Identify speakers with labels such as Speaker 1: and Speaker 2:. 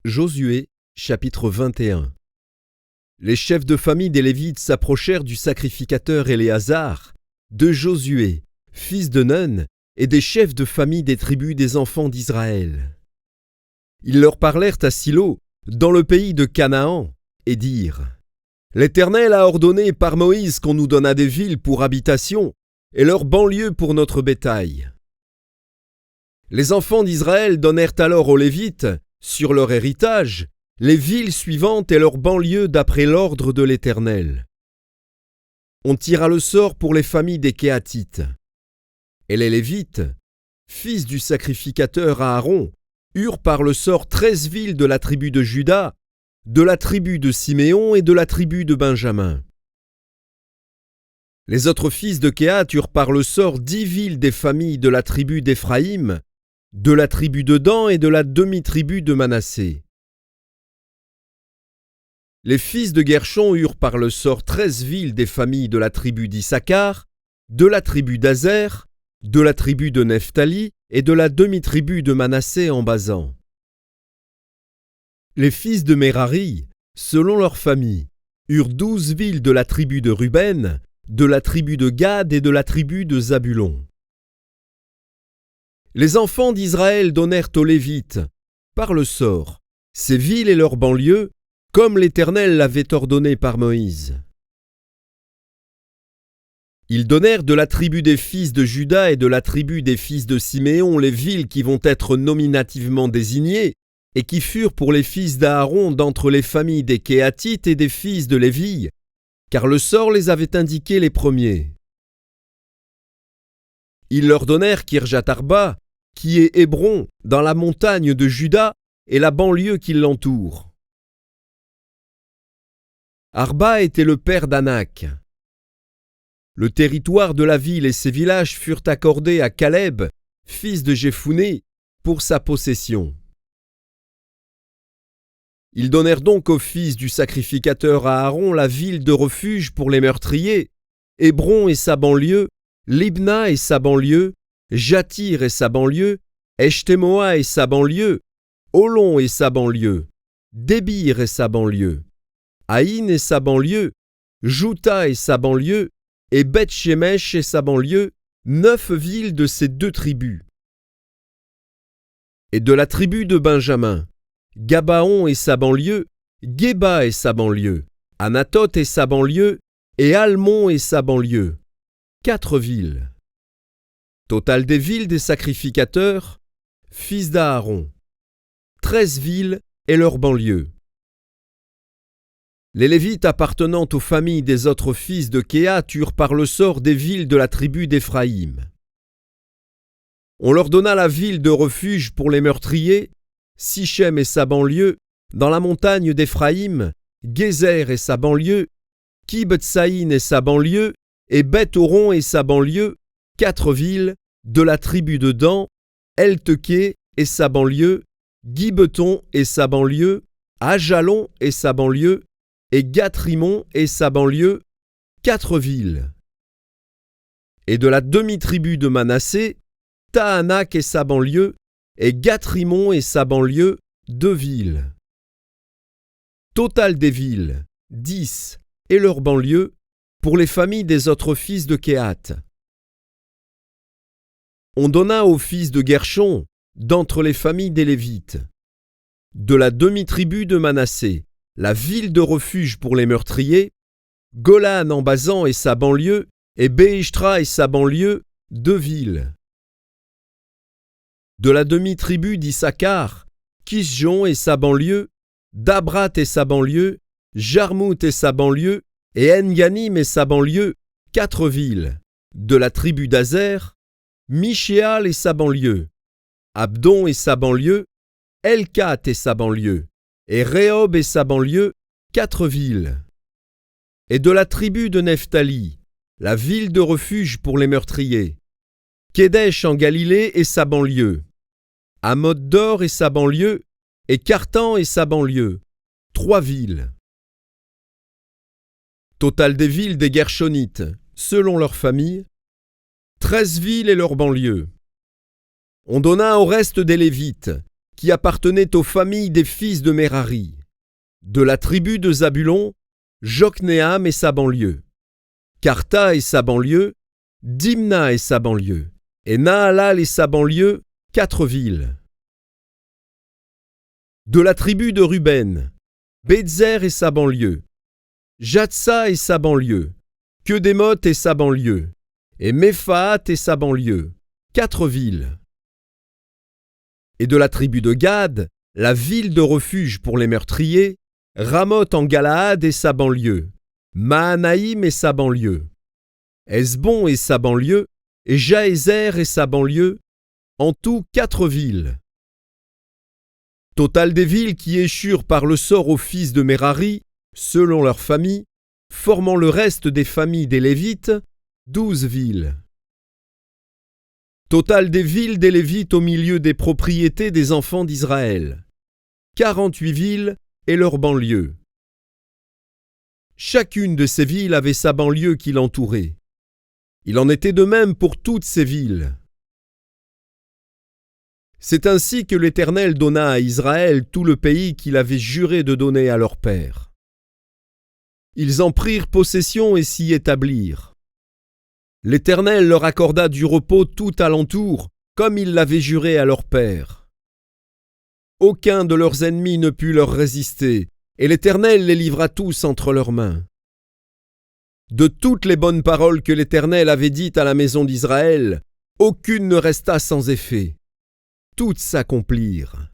Speaker 1: Josué, chapitre 21. Les chefs de famille des Lévites s'approchèrent du sacrificateur Éléazar, de Josué, fils de Nun, et des chefs de famille des tribus des enfants d'Israël. Ils leur parlèrent à Silo, dans le pays de Canaan, et dirent : L'Éternel a ordonné par Moïse qu'on nous donnât des villes pour habitation, et leurs banlieues pour notre bétail. Les enfants d'Israël donnèrent alors aux Lévites, sur leur héritage, les villes suivantes et leurs banlieues d'après l'ordre de l'Éternel. On tira le sort pour les familles des Kéhatites. Et les Lévites, fils du sacrificateur Aaron, eurent par le sort 13 villes de la tribu de Juda, de la tribu de Siméon et de la tribu de Benjamin. Les autres fils de Kéhath eurent par le sort 10 villes des familles de la tribu d'Éphraïm, de la tribu de Dan et de la demi-tribu de Manassé. Les fils de Guershon eurent par le sort 13 villes des familles de la tribu d'Issachar, de la tribu d'Azer, de la tribu de Nephtali et de la demi-tribu de Manassé en Basan. Les fils de Mérari, selon leurs familles, eurent 12 villes de la tribu de Ruben, de la tribu de Gad et de la tribu de Zabulon. Les enfants d'Israël donnèrent aux Lévites, par le sort, ces villes et leurs banlieues, comme l'Éternel l'avait ordonné par Moïse. Ils donnèrent de la tribu des fils de Juda et de la tribu des fils de Siméon les villes qui vont être nominativement désignées et qui furent pour les fils d'Aaron d'entre les familles des Kéhatites et des fils de Lévi, car le sort les avait indiqués les premiers. Ils leur donnèrent Kirjat-Arba, qui est Hébron, dans la montagne de Juda et la banlieue qui l'entoure. Arba était le père d'Anak. Le territoire de la ville et ses villages furent accordés à Caleb, fils de Jephouné, pour sa possession. Ils donnèrent donc aux fils du sacrificateur Aaron la ville de refuge pour les meurtriers, Hébron et sa banlieue, Libna et sa banlieue, Jatir et sa banlieue, Eshtemoa et sa banlieue, Holon et sa banlieue, Débir et sa banlieue, Haïn et sa banlieue, Jouta et sa banlieue, et Beth-Shemesh et sa banlieue, 9 villes de ces 2 tribus. Et de la tribu de Benjamin, Gabaon et sa banlieue, Géba et sa banlieue, Anatoth et sa banlieue, et Almon et sa banlieue, 4 villes. Total des villes des sacrificateurs, fils d'Aaron, 13 villes et leurs banlieues. Les Lévites appartenant aux familles des autres fils de Kéhath eurent par le sort des villes de la tribu d'Éphraïm. On leur donna la ville de refuge pour les meurtriers, Sichem et sa banlieue, dans la montagne d'Éphraïm, Gézer et sa banlieue, Kibtsaïn et sa banlieue, et Beth-Horon et sa banlieue, 4 villes, de la tribu de Dan, Elteké et sa banlieue, Gibeton et sa banlieue, Ajalon et sa banlieue, et Gath-Rimon et sa banlieue, 4 villes. Et de la demi-tribu de Manassé, Tahanak et sa banlieue, et Gath-Rimon et sa banlieue, 2 villes. Total des villes, 10, et leurs banlieues, pour les familles des autres fils de Kéhath. On donna aux fils de Guershon, d'entre les familles des Lévites, de la demi-tribu de Manassé, la ville de refuge pour les meurtriers, Golan en Basan et sa banlieue, et Béishtra et sa banlieue, 2 villes. De la demi-tribu d'Issachar, Kisjon et sa banlieue, Dabrat et sa banlieue, Jarmout et sa banlieue, et En-Ganim et sa banlieue, 4 villes. De la tribu d'Azer, Michéal et sa banlieue, Abdon et sa banlieue, Elkat et sa banlieue, et Rehob et sa banlieue, 4 villes. Et de la tribu de Nephtali, la ville de refuge pour les meurtriers, Kédesh en Galilée et sa banlieue, Amod-Dor et sa banlieue, et Cartan et sa banlieue, 3 villes. Total des villes des Guershonites, selon leurs familles, 13 villes et leurs banlieues. On donna au reste des Lévites, qui appartenaient aux familles des fils de Mérari. De la tribu de Zabulon, Joknéam et sa banlieue, Karta et sa banlieue, Dimna et sa banlieue, et Nahalal et sa banlieue, 4 villes. De la tribu de Ruben, Bézer et sa banlieue, Jatsa et sa banlieue, Kedémoth et sa banlieue, et Méphaat et sa banlieue, 4 villes. Et de la tribu de Gad, la ville de refuge pour les meurtriers, Ramoth en Galaad et sa banlieue, Mahanaïm et sa banlieue, Hesbon et sa banlieue, et Jaézer et sa banlieue, en tout 4 villes. Total des villes qui échurent par le sort aux fils de Mérari, selon leurs familles, formant le reste des familles des Lévites, 12 villes. Total des villes des Lévites au milieu des propriétés des enfants d'Israël, 48 villes et leurs banlieues. Chacune de ces villes avait sa banlieue qui l'entourait. Il en était de même pour toutes ces villes. C'est ainsi que l'Éternel donna à Israël tout le pays qu'il avait juré de donner à leur père. Ils en prirent possession et s'y établirent. L'Éternel leur accorda du repos tout alentour, comme il l'avait juré à leur père. Aucun de leurs ennemis ne put leur résister, et l'Éternel les livra tous entre leurs mains. De toutes les bonnes paroles que l'Éternel avait dites à la maison d'Israël, aucune ne resta sans effet. Toutes s'accomplirent.